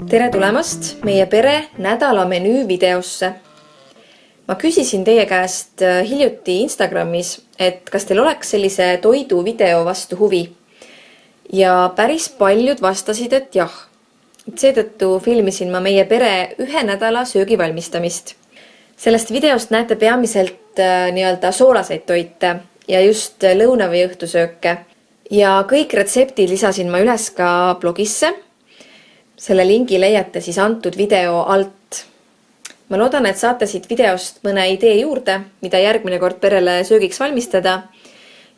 Tere tulemast meie pere nädalamenüü videosse. Ma küsisin teie käest hiljuti Instagramis, et kas teil oleks sellise toidu video vastu huvi. Ja päris paljud vastasid, et jah. Seetõttu filmisin ma meie pere 1 nädala söögi valmistamist. Sellest videost näete peamiselt nii-öelda soolaseid toite ja just lõuna- või õhtusööke. Ja kõik retseptid lisasin ma üles ka blogisse. Selle lingi leiate siis antud video alt. Ma loodan, et saate siit videost mõne idee juurde, mida järgmine kord perele söögiks valmistada.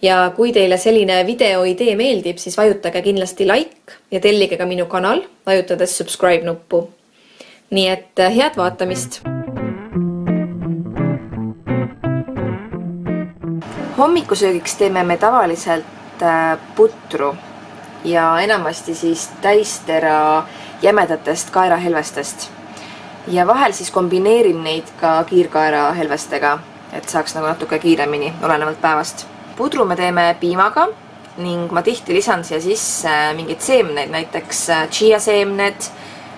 Ja kui teile selline video idee meeldib, siis vajutage kindlasti like ja tellige ka minu kanal, vajutades subscribe nuppu. Nii et head vaatamist! Hommikusöögiks teeme me tavaliselt putru ja enamasti siis täistera jämedatest kaerahelvestest. Ja vahel siis kombineerin neid ka kiirkaerahelvestega, et saaks nagu natuke kiiremini, olenevalt päevast. Pudru me teeme piimaga ning ma tihti lisan siia sisse mingid seemned, näiteks chia seemned,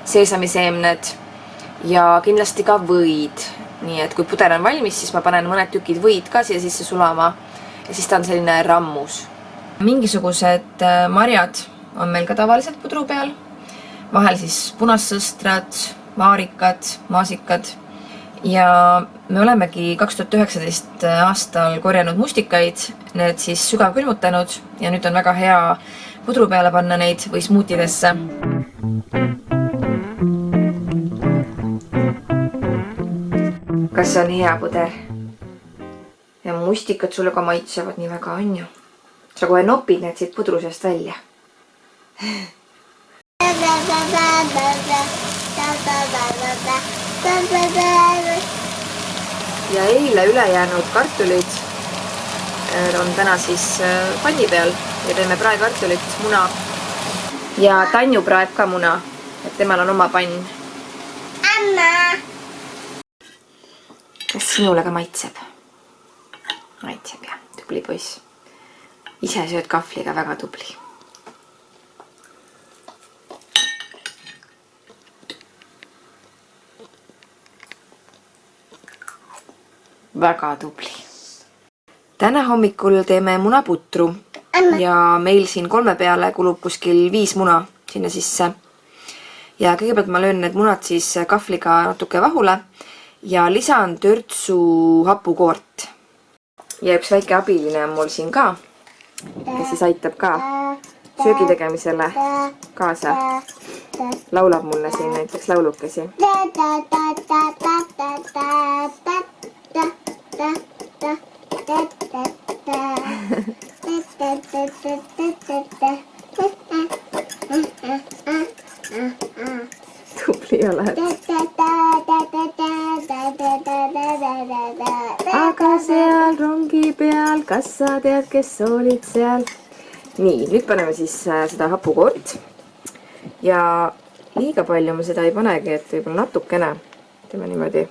seesamiseemned ja kindlasti ka võid. Nii et kui puder on valmis, siis ma panen mõned tükid võid ka siia sisse sulama ja siis ta on selline rammus. Mingisugused marjad on meil ka tavaliselt pudru peal. Vahel siis punassõstrad, maarikad, maasikad. Ja me olemegi 2019 aastal korjanud mustikaid, need siis sügavkülmutanud ja nüüd on väga hea pudru peale panna neid või smuutidesse. Kas on hea puder? Ja mustikad sulle ka maitsevad nii väga, on ju? Sa kohe nopid need siit pudru seast välja. Ja eile ülejäänud kartulid on täna siis panni peal ja teeme praekartulit, muna. Ja Tanju praeb ka muna, et temal on oma pann. Anna! Kas sinule ka maitseb? Maitseb jah, tubli poiss. Ise sööd kahvliga, väga tubli. Väga tubli. Täna hommikul teeme munaputru ja meil siin 3 peale kulub kuskil 5 muna sinna sisse. Ja kõigepealt ma löön need munad siis kahvliga natuke vahule ja lisan törtsu hapukoort. Ja üks väike abiline on mul siin ka, kes siis aitab ka söögi tegemisele kaasa. Laulab mulle siin näiteks laulukesi. Tubli oled. Aga seal rongi peal, kas sa tead, kes olid seal? Nii, nüüd paneme siis seda hapukoort. Ja liiga palju ma seda ei panegi, et võib-olla natukene. Teeme niimoodi.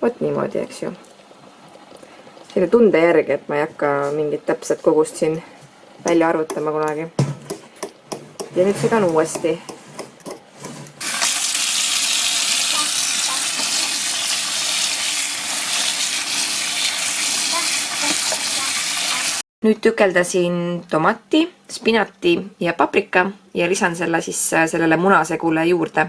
Vot niimoodi, eks ju. Selle tunde järgi, et ma ei hakka mingit täpset kogust siin välja arvutama kunagi. Ja nüüd segan uuesti. Nüüd tükeldasin tomati, spinati ja paprika ja lisan selle siis sellele munasegule juurde.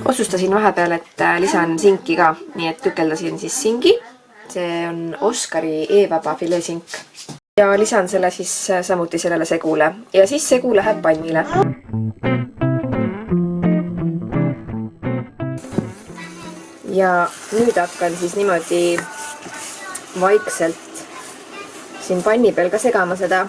Otsustasin vahepeal, et lisan sinki ka, nii et tükeldasin siis singi. See on Oskari E-vaba fileesink. Ja lisan selle siis samuti sellele segule. Ja siis segu läheb pannile. Ja nüüd hakkan siis niimoodi vaikselt siin panni peal ka segama seda.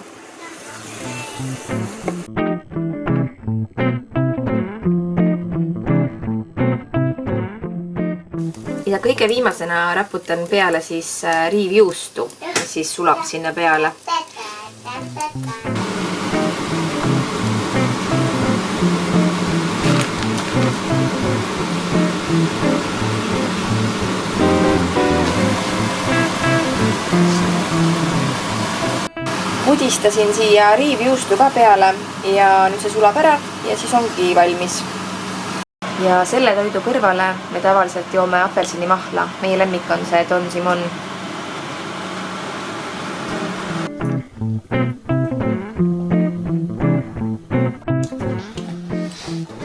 Ja kõige viimasena raputan peale siis riivjuustu. mis siis sulab sinna peale. Pudistasin siia riivjuustu ka peale ja nüüd see sulab ära ja siis ongi valmis. Ja selle toidu kõrvale me tavaliselt joome apelsinimahla. Meie lemmik on see Don Simon.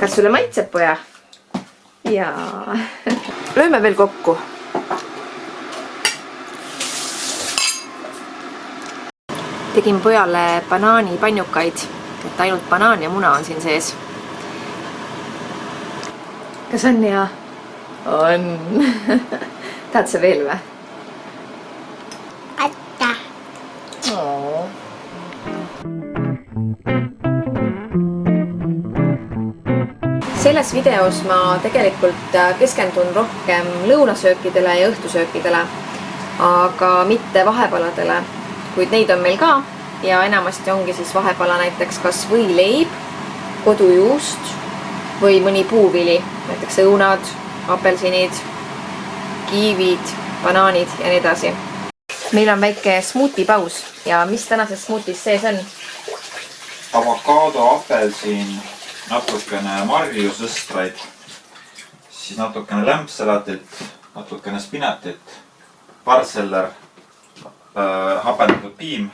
Kas sulle maitseb, poja? Jaa. Lööme veel kokku. Tegin pojale banaanipannukaid, et ainult banaan ja muna on siin sees. Kas on hea? On. Tahad sa veel või? Atta. Selles videos ma tegelikult keskendun rohkem lõunasöökidele ja õhtusöökidele, aga mitte vahepaladele, kuid neid on meil ka ja enamasti ongi siis vahepala näiteks kas võileib, kodujuust või mõni puuvili, näiteks õunad, apelsinid, kiivid, banaanid ja nii edasi. Meil on väike smuutipaus ja mis tänases smuutis sees on? Avokaado, apelsin, natukene marjusõstraid, siis natukene lämpsalatit, natukene spinatit, parseller, hapendatud piim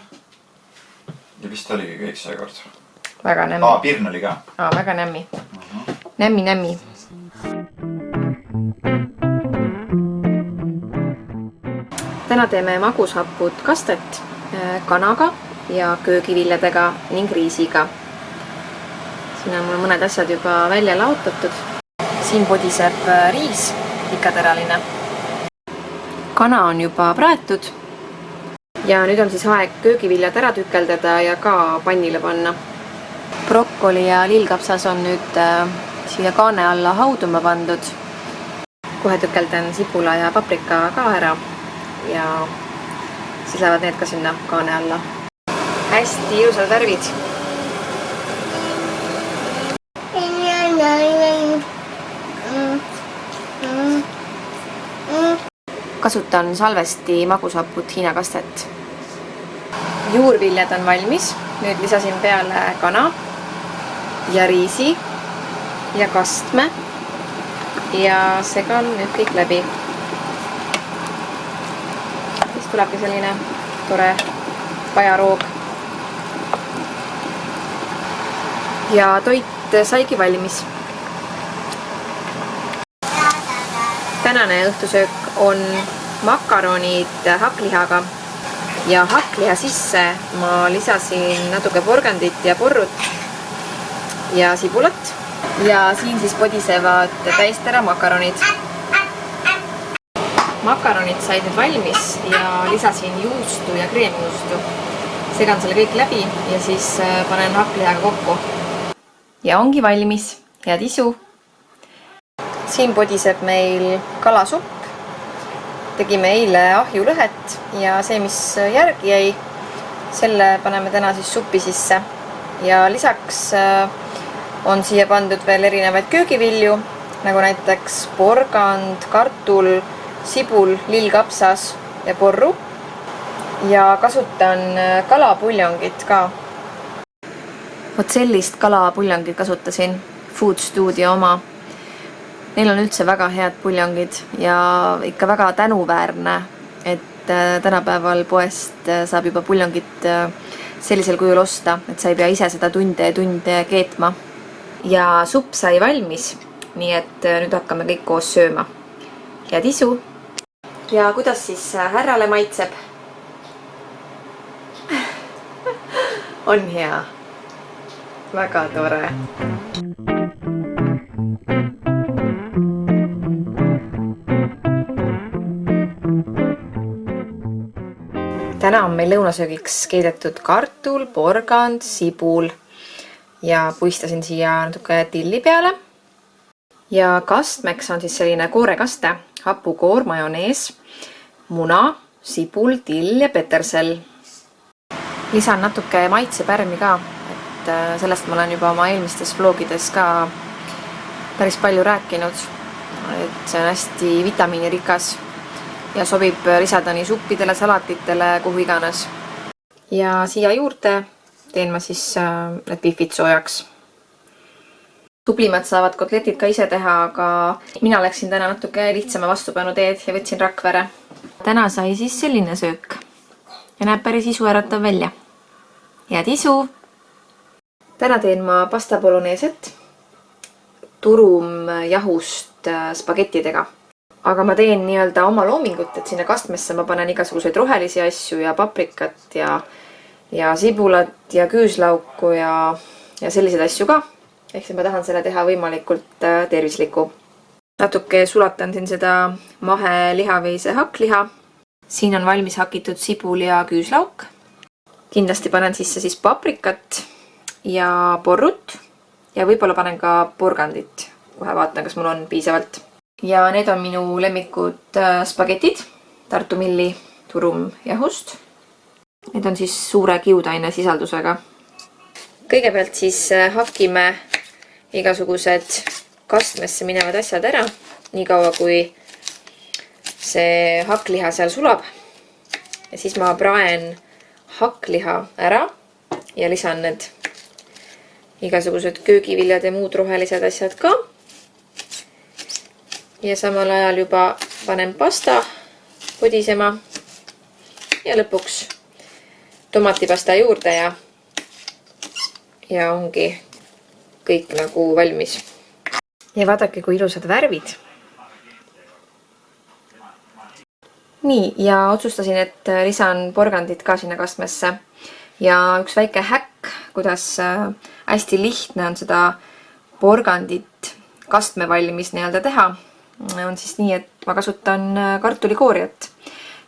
ja vist oligi kõik seekord. Väga nämmi. Pirn oli ka. Väga nämmi. Nämmi. Täna teeme magushapud kastet kanaga ja köögiviljadega ning riisiga. Siin on mul mõned asjad juba välja laotatud. Siin podiseb riis, pikateraline. Kana on juba praetud. Ja nüüd on siis aeg köögiviljad ära tükeldada ja ka pannile panna. Brokkoli ja lillkapsas on nüüd siia kaane alla hauduma pandud. Kohe tükeldan sibula ja paprika ka ära ja siis lähevad need ka sinna kaane alla. Hästi ilusad värvid. Kasutan salvesti magushaput Hiina kastet. Juurviljad on valmis. Nüüd lisasin peale kana ja riisi ja kastme ja segan nüüd kõik läbi. Siis tulebki selline tore pajaroog. Ja toit saigi valmis. Tänane õhtusöök on makaronid hakklihaga ja hakkliha sisse ma lisasin natuke porgandit ja porrut ja sibulat ja siin siis podisevad täistera makaronid. Makaronid said nüüd valmis ja lisasin juustu ja kreemijuustu. Segan selle kõik läbi ja siis panen hakklihaga kokku. Ja ongi valmis. Head isu! Siin podiseb meil kalasupp. Tegime eile ahjulõhet ja see, mis järgi jäi, selle paneme täna siis suppi sisse. Ja lisaks on siia pandud veel erinevaid köögivilju, nagu näiteks porgand, kartul, sibul, lillkapsas ja porru. Ja kasutan kalapuljongit ka. Vot sellist kalapuljongit kasutasin, Food Studio oma. Neil on üldse väga head puljongid ja ikka väga tänuväärne, et tänapäeval poest saab juba puljongit sellisel kujul osta, et sa ei pea ise seda tunde ja tunde keetma. Ja supp sai valmis, nii et nüüd hakkame kõik koos sööma. Head isu! Ja kuidas siis härrale maitseb? On hea. Väga tore. Täna on meil lõunasöögiks keedetud kartul, porgand, sibul ja puistasin siia natuke tilli peale. Ja kastmeks on siis selline koorekaste, hapukoor, majonees, muna, sibul, till ja petersel. Lisan natuke maitsepärmi ka, et sellest ma olen juba oma eelmistes vlogides ka päris palju rääkinud. Et see on hästi vitamiinirikas ja sobib lisada nii suppidele, salatitele, kuhu iganes. Ja siia juurde teen ma siis need pihvid soojaks. Tublimad saavad kotletid ka ise teha, aga mina läksin täna natuke lihtsama vastupanu teed ja võtsin Rakvere. Täna sai siis selline söök ja näeb päris isuäratav välja. Head isu! Täna teen ma pasta bologneset turumjahust spagettidega. Aga ma teen nii-öelda oma loomingut, et sinna kastmesse ma panen igasuguseid rohelisi asju ja paprikat ja sibulat ja küüslauku ja selliseid asju ka. Ehk siis ma tahan selle teha võimalikult tervisliku. Natuke sulatan siin seda mahe lihaveise hakkliha. Siin on valmis hakitud sibul ja küüslauk. Kindlasti panen sisse siis paprikat ja porrut ja võib-olla panen ka porgandit. Kohe vaatan, kas mul on piisavalt. Ja need on minu lemmikud spagetid Tartu Milli turumjahust. Need on siis suure kiudaine sisaldusega. Kõigepealt siis hakime igasugused kastmesse minevad asjad ära, nii kaua kui see hakkliha seal sulab. Ja siis ma praen hakkliha ära ja lisan need igasugused köögiviljad ja muud rohelised asjad ka. Ja samal ajal juba panen pasta kodisema ja lõpuks tomatipasta juurde ja ongi kõik nagu valmis. Ja vaadake, kui ilusad värvid. Nii, ja otsustasin, et lisan porgandit ka sinna kastmesse. Ja üks väike häkk, kuidas hästi lihtne on seda porgandit kastme valmis nii-öelda teha, on siis nii, et ma kasutan kartulikooriat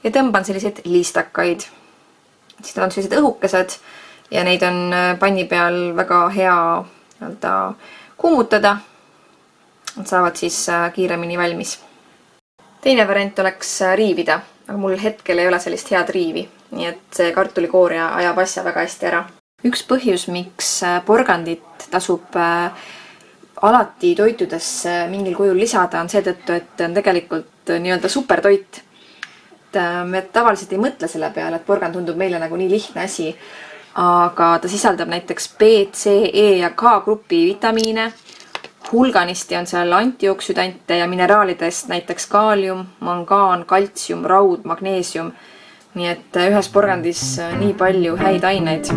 ja tõmban selliseid liistakaid. Siis nad on sellised õhukesed ja neid on panni peal väga hea kuumutada. Nad saavad siis kiiremini valmis. Teine variant oleks riivida, aga mul hetkel ei ole sellist head riivi, nii et see kartulikooria ajab asja väga hästi ära. Üks põhjus, miks porgandit tasub alati toitudesse mingil kujul lisada, on seetõttu, et on tegelikult nii-öelda supertoit. Me tavaliselt ei mõtle selle peale, et porgand tundub meile nagu nii lihtne asi, aga ta sisaldab näiteks B, C, E ja K grupi vitamiine. Hulganisti on seal antioksüdante ja mineraalidest näiteks kaalium, mangaan, kaltsium, raud, magneesium. Nii et ühes porgandis nii palju häid aineid.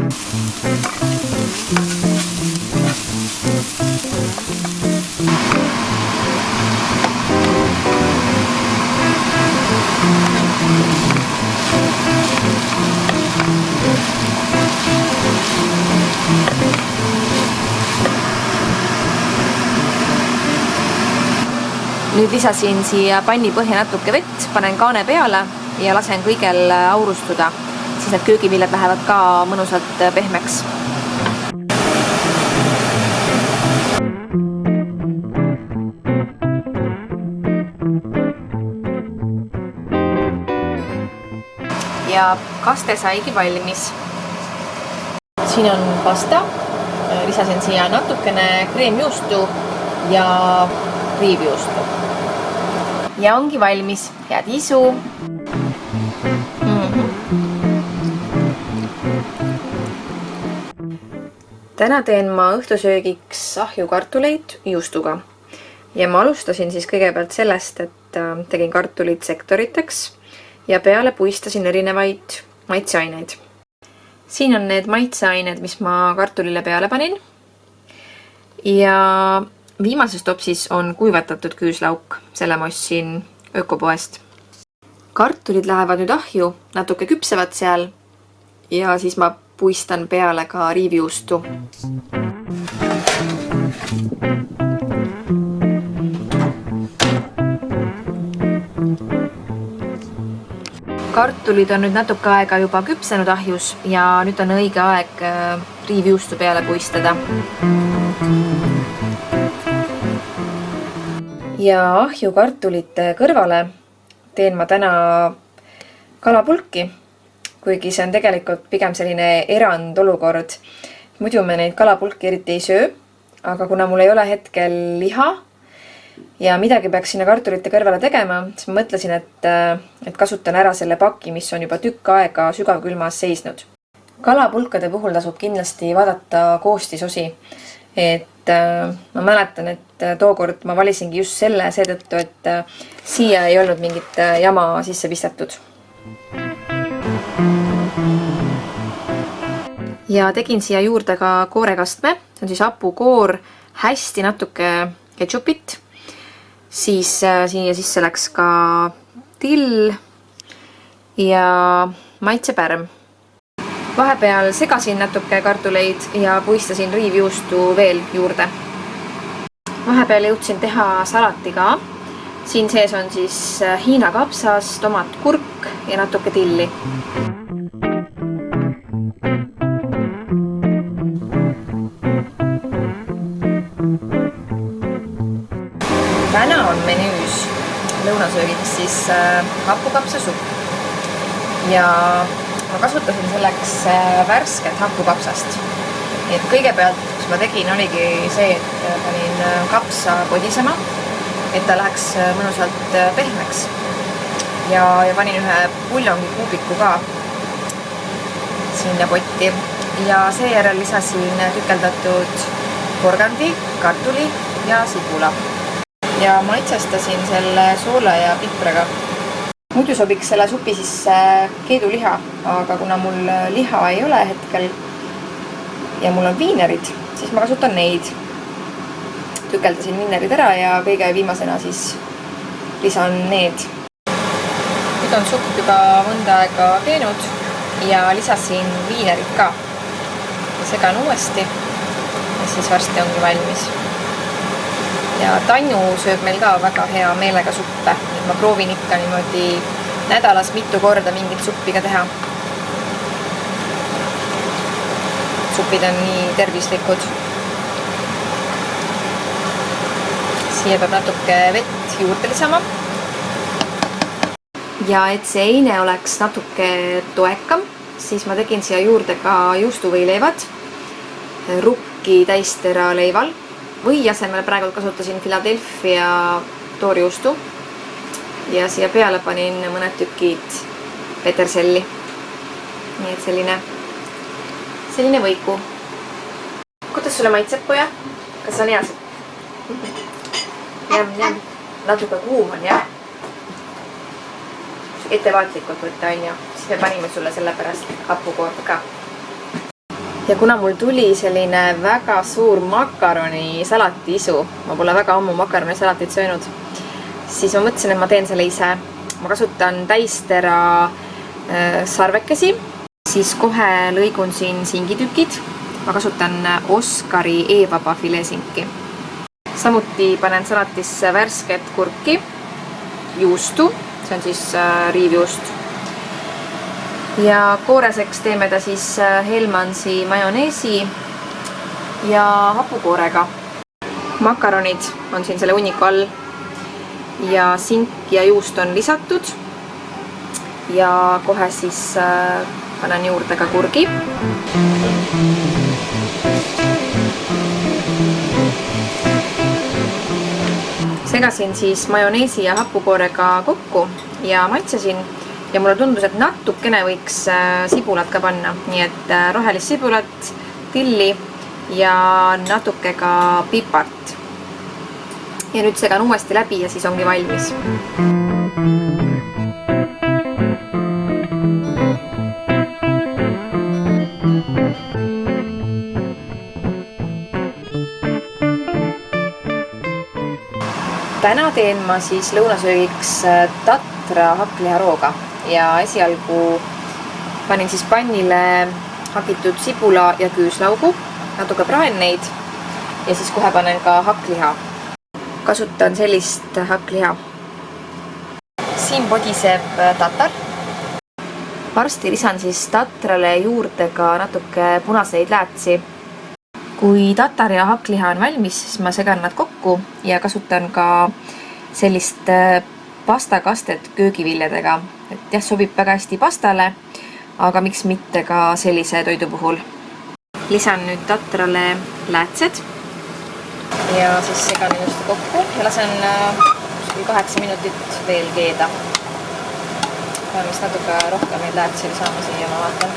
Nüüd lisasin siia panni põhja natuke vett, panen kaane peale ja lasen kõigel aurustuda. Siis need köögiviljad lähevad ka mõnusalt pehmeks. Ja kaste saigi valmis. Siin on pasta. Lisasin siia natukene kreemjuustu ja riivjuustu. Ja ongi valmis. Head isu! Täna teen ma õhtusöögiks ahjukartuleid juustuga. Ja ma alustasin siis kõigepealt sellest, et tegin kartulid sektoriteks ja peale puistasin erinevaid maitseaineid. Siin on need maitseained, mis ma kartulile peale panin. Ja viimases topsis on kuivatatud küüslauk, selle ma ostsin ökopoest. Kartulid lähevad nüüd ahju, natuke küpsevad seal ja siis ma puistan peale ka riivjuustu. Kartulid on nüüd natuke aega juba küpsenud ahjus ja nüüd on õige aeg riivjuustu peale puistada. Ja ahjukartulite kõrvale teen ma täna kalapulki, kuigi see on tegelikult pigem selline erandolukord. Muidu me neid kalapulki eriti ei söö, aga kuna mul ei ole hetkel liha ja midagi peaks sinna kartulite kõrvale tegema, siis ma mõtlesin, et kasutan ära selle paki, mis on juba tükk aega sügavkülmas seisnud. Kalapulkade puhul tasub kindlasti vaadata koostisosi. Ma mäletan, et tookord ma valisingi just selle seetõttu, et siia ei olnud mingit jama sisse pistetud. Ja tegin siia juurde ka koorekastme. See on siis hapukoor, hästi natuke ketšupit. Siis siia sisse läks ka till ja maitsepärm. Vahepeal segasin natuke kartuleid ja puistasin riivjuustu veel juurde. Vahepeal jõudsin teha salati ka. Siin sees on siis Hiina kapsas, tomat, kurk ja natuke tilli. Täna on menüüs lõunasöögiks siis hapukapsasupp. Ja ma kasutasin selleks värsket hapukapsast. Et kõigepealt, mis ma tegin, oligi see, et panin kapsa kodisema, et ta läheks mõnusalt pehmeks. Ja panin ühe puljongi kuubiku ka sinna potti. Ja seejärel lisasin tükeldatud porgandi, kartuli ja sibula. Ja maitsestasin selle soola ja pipraga. Muidu sobiks selle supi sisse keeduliha, aga kuna mul liha ei ole hetkel ja mul on viinerid, siis ma kasutan neid. Tükeldasin viinerid ära ja kõige viimasena siis lisan need. Nüüd on supp juba mõnda aega keenud ja lisasin viinerid ka. Segan uuesti ja siis varsti ongi valmis. Ja Tanju sööb meil ka väga hea meelega suppe. Ma proovin ikka niimoodi nädalas mitu korda mingit suppi ka teha. Supid on nii tervislikud. Siia peab natuke vett juurde lisama. Ja et see eine oleks natuke toekam, siis ma tegin siia juurde ka juustuvõileivad. Rukki täistera leival. Või asemel praegu kasutasin Philadelphia toorjuustu ja siia peale panin mõned tükid peterselli. Nii et selline võiku. Kuidas sulle maitseb, poja? Kas on hea supp? Jäm. Natuke kuum on, jah? Ettevaatlikult võtta on ju. Siis me panime sulle selle pärast hapukoorda ka. Ja kuna mul tuli selline väga suur makaroni salati isu, ma pole väga ammu makaroni salatit söönud, siis ma mõtlesin, et ma teen selle ise. Ma kasutan täistera sarvekesi, siis kohe lõigun siin singitükid. Ma kasutan Oskari E-vaba fileesinki. Samuti panen salatisse värsket kurki, juustu, see on siis riivjuust. Ja kooreseks teeme ta siis Hellmannsi majoneesi ja hapukoorega. Makaronid on siin selle hunniku all ja sink ja juust on lisatud. Ja kohe siis panen juurde ka kurgi. Segasin siis majoneesi ja hapukoorega kokku ja maitsesin. Ja mulle tundus, et natukene võiks sibulat ka panna. Nii et rohelist sibulat, tilli ja natuke ka pipart. Ja nüüd segan uuesti läbi ja siis ongi valmis. Täna teen ma siis lõunasöögiks tatra hakkliharooga. Ja esialgu panin siis pannile hakitud sibula ja küüslaugu, natuke praen neid ja siis kohe panen ka hakkliha. Kasutan sellist hakkliha. Siin podiseb tatar. Varsti lisan siis tatrale juurde ka natuke punaseid läätsi. Kui tatar ja hakkliha on valmis, siis ma segan nad kokku ja kasutan ka sellist pastakastet köögiviljadega. Et jah, sobib väga hästi pastale, aga miks mitte ka sellise toidu puhul. Lisan nüüd tatrale läätsed ja siis segan ilusti kokku ja lasen 8 minutit veel keeda. Pean vist natuke rohkem neid läätsi saama siia, ma vaatan.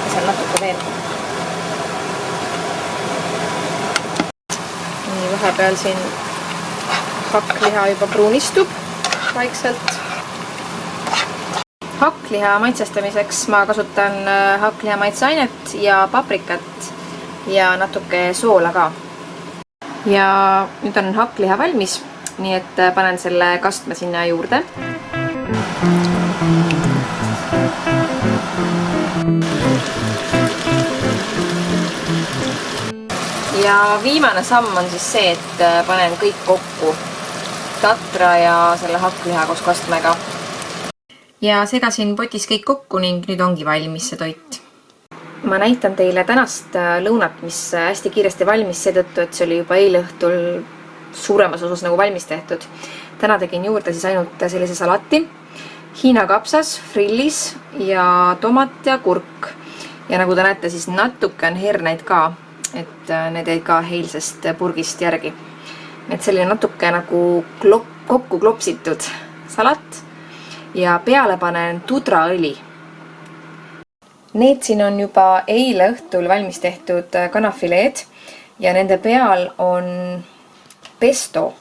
Lisan natuke veel. Nii, vahepeal siin hakkliha juba pruunistub vaikselt. Hakkliha maitsestamiseks ma kasutan hakkliha maitseainet ja paprikat ja natuke soola ka. Ja nüüd on hakkliha valmis, nii et panen selle kastme sinna juurde. Ja viimane samm on siis see, et panen kõik kokku. Tatra ja selle hakkliha koos kastmega. Ja segasin potis kõik kokku ning nüüd ongi valmis see toit. Ma näitan teile tänast lõunat, mis hästi kiiresti valmis seetõttu, et see oli juba eile õhtul suuremas osas nagu valmis tehtud. Täna tegin juurde siis ainult sellise salati, Hiina kapsas, frillis ja tomat ja kurk. Ja nagu te näete, siis natuke on herneid ka, et need jäid ka eilsest purgist järgi. Et selline natuke nagu kokku klopsitud salat. Ja peale panen tudraõli. Need siin on juba eile õhtul valmis tehtud kanafileed ja nende peal on pesto,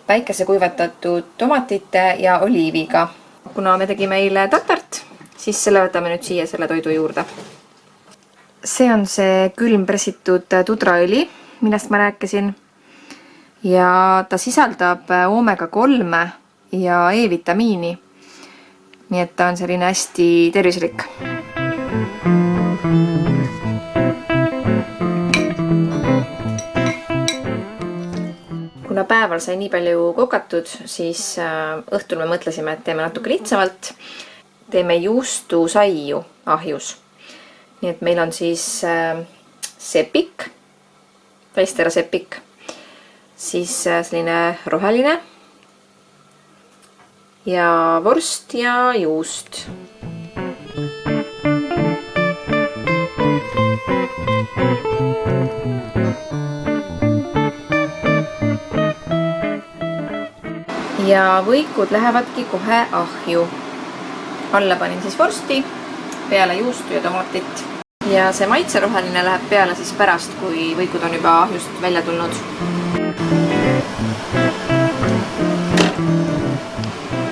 päikese kuivatatud tomatite ja oliiviga. Kuna me tegime eile tatart, siis selle võtame nüüd siia selle toidu juurde. See on see külm pressitud tudraõli, millest ma rääkisin. Ja ta sisaldab omega-3 ja E-vitamiini. Nii et ta on selline hästi tervislik. Kuna päeval sai nii palju kokatud, siis õhtul me mõtlesime, et teeme natuke lihtsamalt. Teeme juustu saiu ahjus. Nii et meil on siis sepik, taistera sepik, siis selline roheline, ja vorst ja juust. Ja võikud lähevadki kohe ahju. Alla panin siis vorsti, peale juustu ja tomatit. Ja see maitseroheline läheb peale siis pärast, kui võikud on juba ahjust välja tulnud.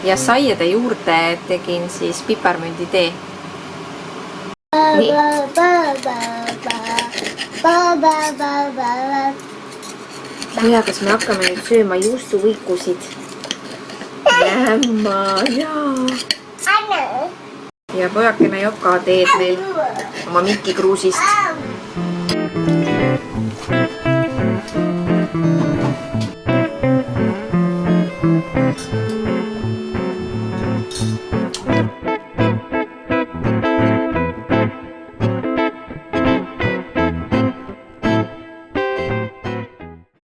Ja saiede juurde tegin siis piparmündi tee. Nii. Poja, kas me hakkame nüüd sööma juustuvõikusid? Lämma, jaa. Ja pojakene joob ka teed meil oma Mikki Kruusist.